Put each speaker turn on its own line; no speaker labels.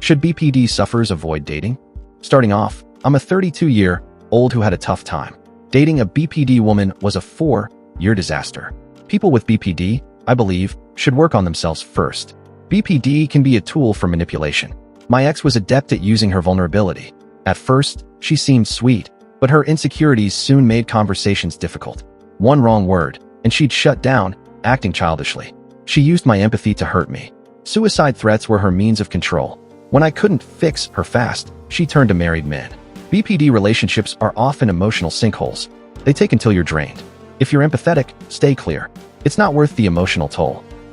Should BPD sufferers avoid dating? Starting off, I'm a 32-year-old who had a tough time. Dating a BPD woman was a 4-year disaster. People with BPD, I believe, should work on themselves first. BPD can be a tool for manipulation. My ex was adept at using her vulnerability. At first, she seemed sweet, but her insecurities soon made conversations difficult. One wrong word, and she'd shut down, acting childishly. She used my empathy to hurt me. Suicide threats were her means of control. When I couldn't fix her fast, she turned to married men. BPD relationships are often emotional sinkholes. They take until you're drained. If you're empathetic, stay clear. It's not worth the emotional toll.